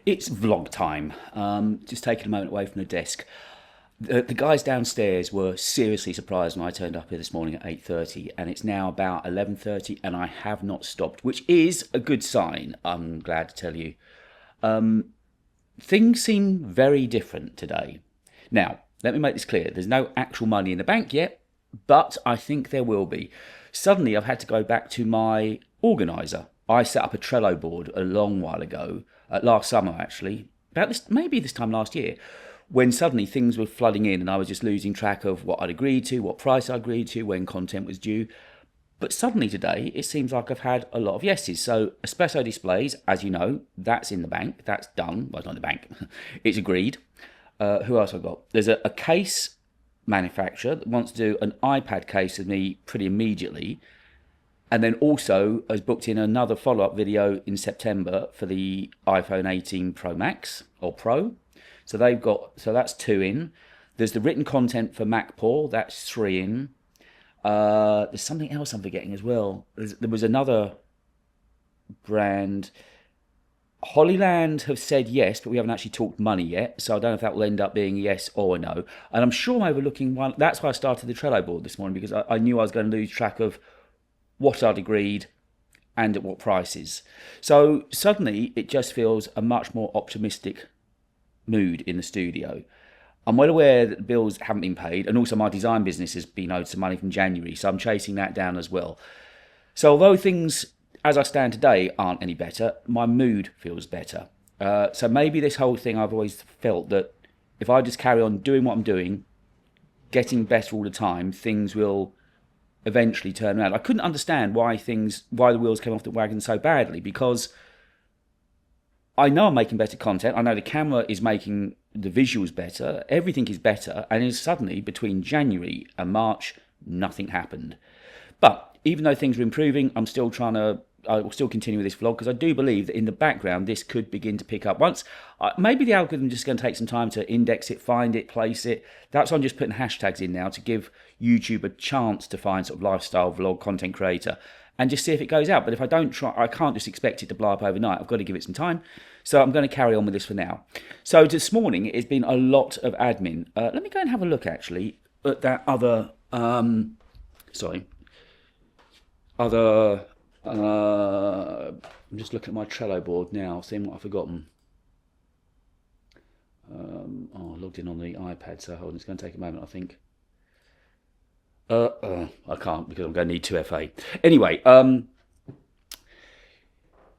It's vlog time. Just taking a moment away from the desk. The guys downstairs were seriously surprised when I turned up here this morning at 8:30, and it's now about 11:30, and I have not stopped, which is a good sign, I'm glad to tell you. Things seem very different today. Now, let me make this clear. There's no actual money in the bank yet, but I think there will be. Suddenly, I've had to go back to my organiser. I set up a Trello board a long while ago, last summer actually, about this, maybe this time last year, when suddenly things were flooding in and I was just losing track of what I'd agreed to, what price I agreed to, when content was due. But suddenly today, it seems like I've had a lot of yeses. So Espresso Displays, as you know, that's in the bank. That's done. Well, it's not in the bank. It's agreed. Who else I've got? There's a case manufacturer that wants to do an iPad case with me pretty immediately. And then also has booked in another follow-up video in September for the iPhone 18 Pro Max or Pro. So that's two in. There's the written content for MacPaw, that's three in. There's something else I'm forgetting as well. There was another brand. Hollyland have said yes, but we haven't actually talked money yet. So I don't know if that will end up being a yes or a no. And I'm sure I'm overlooking one. That's why I started the Trello board this morning, because I knew I was going to lose track of what I'd agreed and at what prices. So suddenly it just feels a much more optimistic mood in the studio. I'm well aware that the bills haven't been paid, and also my design business has been owed some money from January, so I'm chasing that down as well. So although things, as I stand today, aren't any better, my mood feels better. So maybe this whole thing, I've always felt that if I just carry on doing what I'm doing, getting better all the time, things will eventually turn around. I couldn't understand why the wheels came off the wagon so badly, because I know I'm making better content. I know the camera is making the visuals better. Everything is better. And then suddenly, between January and March, nothing happened. But even though things are improving, I will still continue with this vlog, because I do believe that in the background, this could begin to pick up. Maybe the algorithm is just going to take some time to index it, find it, place it. That's why I'm just putting hashtags in now to give YouTube a chance to find sort of lifestyle vlog content creator and just see if it goes out. But if I don't try, I can't just expect it to blow up overnight. I've got to give it some time. So I'm going to carry on with this for now. So this morning, it's been a lot of admin. Let me go and have a look, actually, at that other... I'm just looking at my Trello board now, seeing what I've forgotten. I logged in on the iPad, so hold on, it's going to take a moment, I think. I can't, because I'm going to need 2FA. Anyway,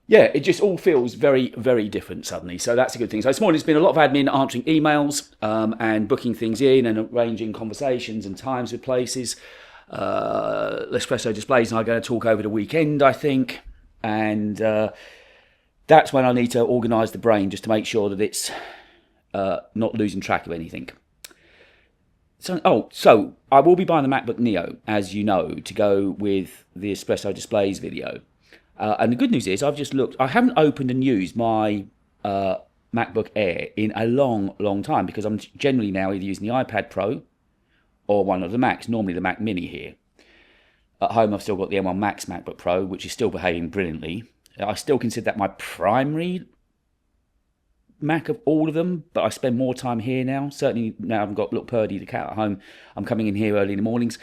yeah, it just all feels very, very different suddenly. So that's a good thing. So this morning it's been a lot of admin, answering emails and booking things in and arranging conversations and times with places. Espresso Displays and I are going to talk over the weekend, I think. And that's when I need to organise the brain, just to make sure that it's not losing track of anything. So I will be buying the MacBook Neo, as you know, to go with the Espresso Displays video. And the good news is, I've just looked. I haven't opened and used my MacBook Air in a long, long time, because I'm generally now either using the iPad Pro or one of the Macs, normally the Mac Mini here. At home, I've still got the M1 Max MacBook Pro, which is still behaving brilliantly. I still consider that my primary Mac of all of them, but I spend more time here now. Certainly now I've got Look Purdy, the cat, at home. I'm coming in here early in the mornings.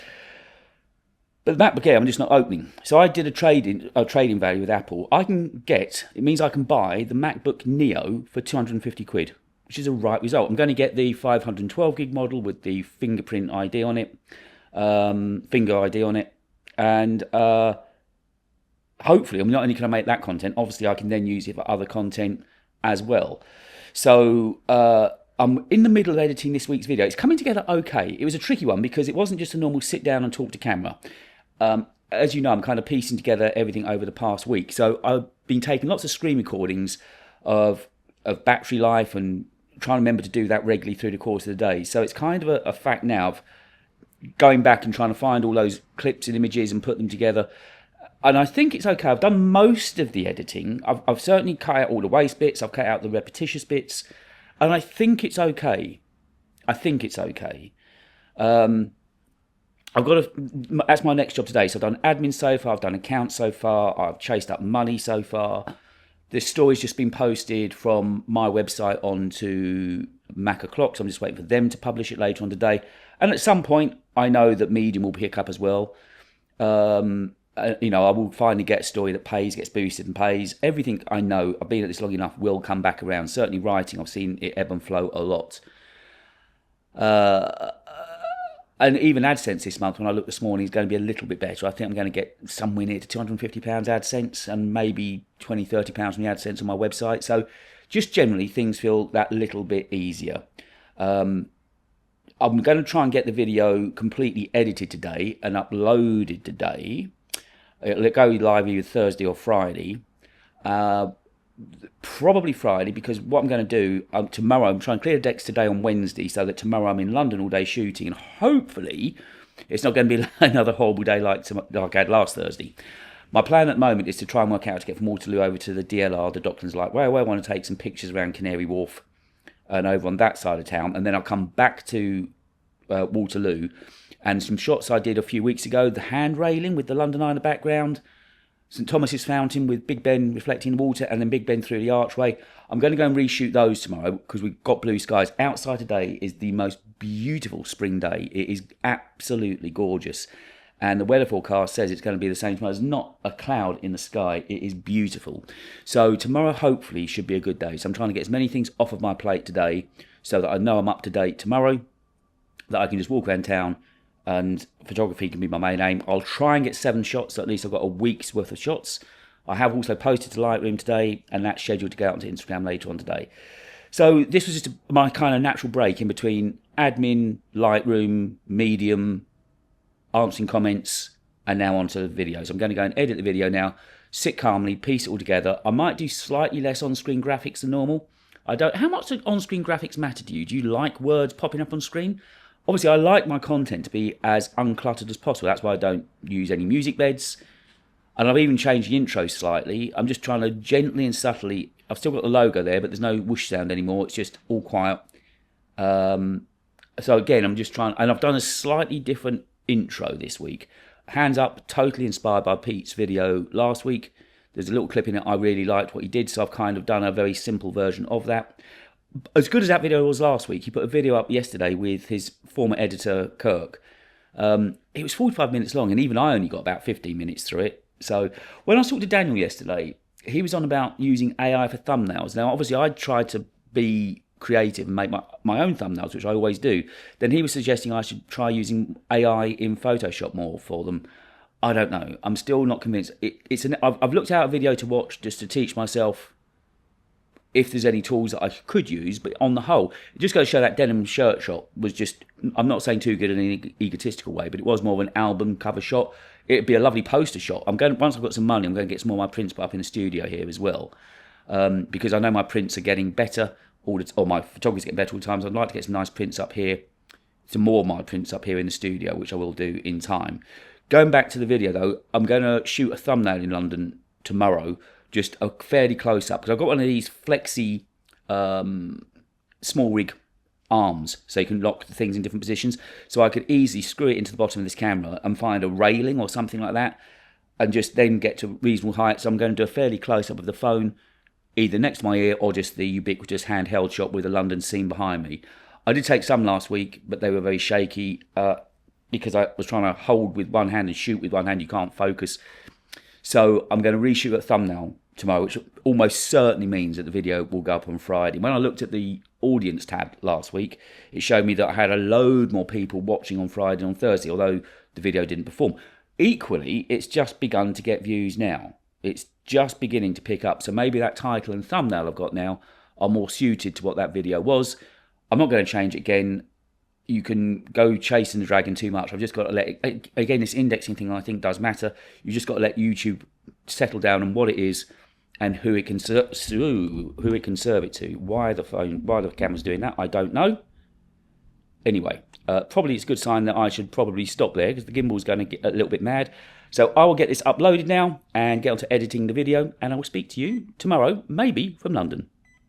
But the MacBook Air, I'm just not opening. So I did a trading value with Apple. It means I can buy the MacBook Neo for 250 quid, which is a right result. I'm going to get the 512 gig model with the fingerprint ID on it, finger ID on it, and hopefully I'm not only going to make that content, obviously I can then use it for other content as well. So I'm in the middle of editing this week's video. It's coming together okay. It was a tricky one, because it wasn't just a normal sit down and talk to camera. As you know, I'm kind of piecing together everything over the past week. So I've been taking lots of screen recordings of battery life and trying to remember to do that regularly through the course of the day. So it's kind of a fact now of going back and trying to find all those clips and images and put them together. And I think it's okay. I've done most of the editing. I've certainly cut out all the waste bits. I've cut out the repetitious bits. And I think it's okay. That's my next job today. So I've done admin so far. I've done accounts so far. I've chased up money so far. This story's just been posted from my website onto Mac O'Clock, so I'm just waiting for them to publish it later on today. And at some point, I know that Medium will pick up as well. I will finally get a story that pays, gets boosted and pays. Everything I know, I've been at this long enough, will come back around. Certainly writing, I've seen it ebb and flow a lot. And even AdSense this month, when I looked this morning, is going to be a little bit better. I think I'm going to get somewhere near to £250 AdSense and maybe £20, £30 from the AdSense on my website. So just generally, things feel that little bit easier. I'm going to try and get the video completely edited today and uploaded today. It'll go live either Thursday or Friday. Probably Friday, because what I'm going to do tomorrow, I'm trying to clear the decks today on Wednesday, so that tomorrow I'm in London all day shooting, and hopefully it's not going to be another horrible day like I had last Thursday. My plan at the moment is to try and work out how to get from Waterloo over to the DLR, the Docklands Light Railway. I want to take some pictures around Canary Wharf and over on that side of town, and then I'll come back to Waterloo, and some shots I did a few weeks ago, the hand railing with the London Eye in the background, St Thomas's Fountain with Big Ben reflecting the water, and then Big Ben through the archway. I'm going to go and reshoot those tomorrow because we've got blue skies. Outside today is the most beautiful spring day. It is absolutely gorgeous. And the weather forecast says it's going to be the same tomorrow. There's not a cloud in the sky. It is beautiful. So tomorrow hopefully should be a good day. So I'm trying to get as many things off of my plate today so that I know I'm up to date tomorrow, that I can just walk around town, and photography can be my main aim. I'll try and get 7 shots, so at least I've got a week's worth of shots. I have also posted to Lightroom today, and that's scheduled to go out onto Instagram later on today. So this was just my kind of natural break in between admin, Lightroom, Medium, answering comments, and now onto the video. So I'm going to go and edit the video now, sit calmly, piece it all together. I might do slightly less on-screen graphics than normal. How much do on-screen graphics matter to you? Do you like words popping up on screen? Obviously, I like my content to be as uncluttered as possible. That's why I don't use any music beds. And I've even changed the intro slightly. I'm just trying to gently and subtly... I've still got the logo there, but there's no whoosh sound anymore. It's just all quiet. So again, I'm just trying... And I've done a slightly different intro this week. Hands Up, totally inspired by Pete's video last week. There's a little clip in it I really liked what he did, so I've kind of done a very simple version of that. As good as that video was last week, he put a video up yesterday with his former editor, Kirk. It was 45 minutes long, and even I only got about 15 minutes through it. So when I talked to Daniel yesterday, he was on about using AI for thumbnails. Now, obviously, I tried to be creative and make my own thumbnails, which I always do. Then he was suggesting I should try using AI in Photoshop more for them. I don't know. I'm still not convinced. I've looked out a video to watch just to teach myself if there's any tools that I could use, but on the whole, it just goes to show that denim shirt shot was just, I'm not saying too good in an egotistical way, but it was more of an album cover shot. It'd be a lovely poster shot. Once I've got some money, I'm going to get some more of my prints put up in the studio here as well, because I know my prints are getting better, or my photography's getting better all the time, so I'd like to get some nice prints up here, some more of my prints up here in the studio, which I will do in time. Going back to the video though, I'm going to shoot a thumbnail in London tomorrow, just a fairly close up, because I've got one of these flexi small rig arms, so you can lock the things in different positions, so I could easily screw it into the bottom of this camera and find a railing or something like that, and just then get to reasonable height. So I'm going to do a fairly close up of the phone, either next to my ear or just the ubiquitous handheld shot with a London scene behind me. I did take some last week, but they were very shaky, because I was trying to hold with one hand and shoot with one hand. You can't focus. So I'm going to reshoot a thumbnail tomorrow, which almost certainly means that the video will go up on Friday. When I looked at the audience tab last week, it showed me that I had a load more people watching on Friday and on Thursday, although the video didn't perform. Equally, it's just begun to get views now. It's just beginning to pick up. So maybe that title and thumbnail I've got now are more suited to what that video was. I'm not going to change it again. You can go chasing the dragon too much. I've just got to let it, again, this indexing thing I think does matter. You just got to let YouTube settle down on what it is and who it can serve it to. Why the camera's doing that, I don't know. Anyway, probably it's a good sign that I should probably stop there, because the gimbal's going to get a little bit mad. So I will get this uploaded now and get on to editing the video, and I will speak to you tomorrow, maybe from London.